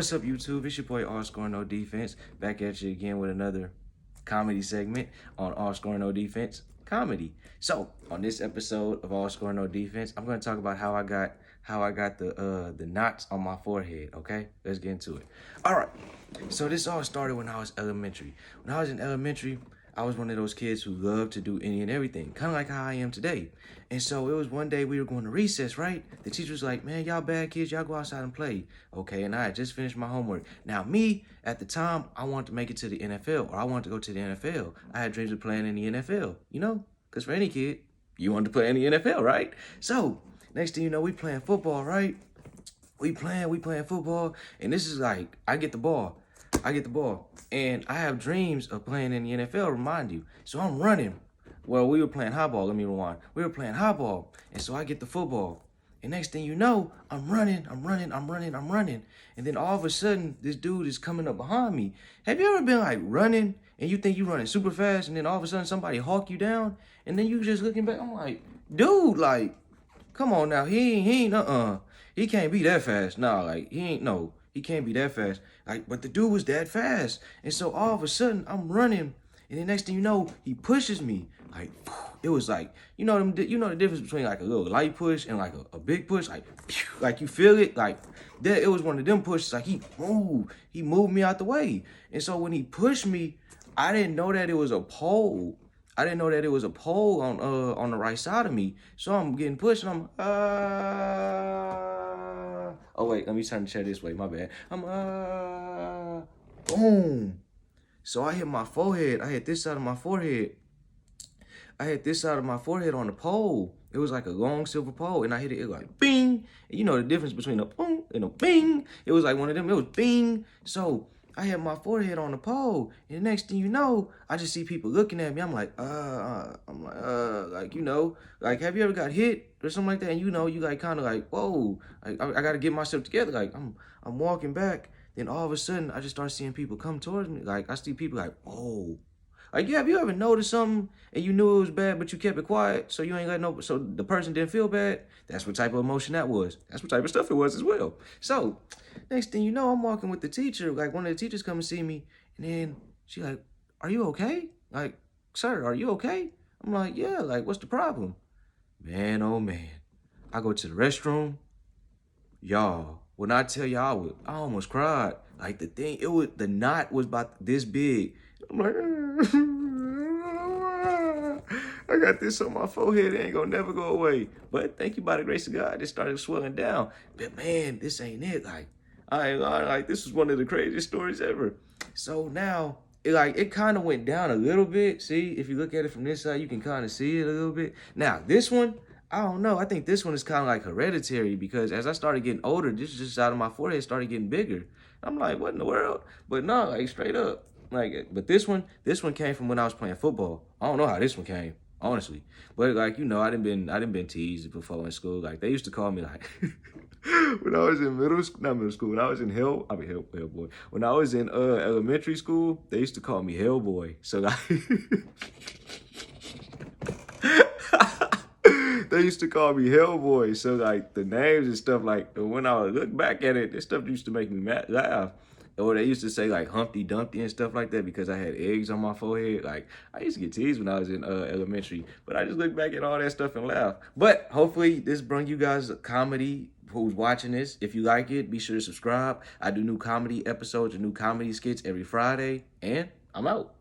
What's up, YouTube? It's your boy AllScoringNoDefense, back at you again with another comedy segment on AllScoringNoDefense-Comedy. So, on this episode of AllScoringNoDefense, I'm going to talk about how I got the knots on my forehead. Okay, let's get into it. All right. So this all started when I was elementary. When I was in elementary, I was one of those kids who loved to do any and everything, kind of like how I am today. And so it was one day we were going to recess, right? The teacher was like, man, y'all bad kids, y'all go outside and play. Okay, and I had just finished my homework. Now, me, at the time, I wanted to make it to the NFL, or I wanted to go to the NFL. I had dreams of playing in the NFL, because for any kid, you want to play in the NFL, right? So, next thing you know, we playing football, right? We playing football, and this is like, I get the ball, and I have dreams of playing in the NFL, remind you. So I'm running. Well, we were playing high ball, let me rewind. We were playing high ball, and so I get the football. And next thing you know, I'm running. And then all of a sudden, this dude is coming up behind me. Have you ever been like running, and you think you're running super fast, and then all of a sudden somebody hawk you down, and then you just looking back, I'm like, dude, like, come on now, he ain't, he can't be that fast. Nah, like, he can't be that fast. Like, but the dude was that fast. And so all of a sudden, I'm running, and the next thing you know, he pushes me. Like, it was like, the difference between like a little light push and like a big push, like you feel it, like that. It was one of them pushes. Like he moved me out the way. And so when he pushed me, I didn't know that it was a pole. I didn't know that it was a pole on the right side of me. So I'm getting pushed, and I'm oh wait, let me turn the chair this way. My bad. I'm boom. So I hit my forehead. I hit this side of my forehead. On the pole. It was like a long silver pole, and I hit it. It was like bing. And you know the difference between a boom and a bing. It was like one of them. It was bing. So I hit my forehead on the pole, and the next thing you know, I just see people looking at me. I'm like, like, have you ever got hit or something like that? And you like kind of like, whoa, like, I got to get myself together. Like I'm walking back, then all of a sudden I just start seeing people come towards me. Like I see people like, whoa. Like, yeah, have you ever noticed something and you knew it was bad, but you kept it quiet, so you ain't let so the person didn't feel bad? That's what type of emotion that was. That's what type of stuff it was as well. So, next thing you know, I'm walking with the teacher. Like, one of the teachers come and see me, and then she like, are you okay? Like, sir, are you okay? I'm like, yeah, like, what's the problem? Man, oh man. I go to the restroom. Y'all, when I tell y'all, I almost cried. Like, the knot was about this big. I'm like, I got this on my forehead. It ain't gonna never go away. But thank you, by the grace of God, it started swelling down. But man, this ain't it. Like, I ain't lying. Like, this was one of the craziest stories ever. So now, it kind of went down a little bit. See, if you look at it from this side, you can kind of see it a little bit. Now, this one, I don't know. I think this one is kind of like hereditary, because as I started getting older, this just out of my forehead started getting bigger. I'm like, what in the world? But no, like, straight up. Like, but this one came from when I was playing football. I don't know how this one came, honestly. But like, I done been teased before in school. Like, they used to call me like when I was in not middle school, when I was in Hellboy. When I was in elementary school, they used to call me Hellboy. So like they used to call me Hellboy. So like the names and stuff, like when I would look back at it, this stuff used to make me laugh. Or they used to say like Humpty Dumpty and stuff like that because I had eggs on my forehead. Like, I used to get teased when I was in elementary. But I just look back at all that stuff and laugh. But hopefully this brought you guys a comedy who's watching this. If you like it, be sure to subscribe. I do new comedy episodes and new comedy skits every Friday. And I'm out.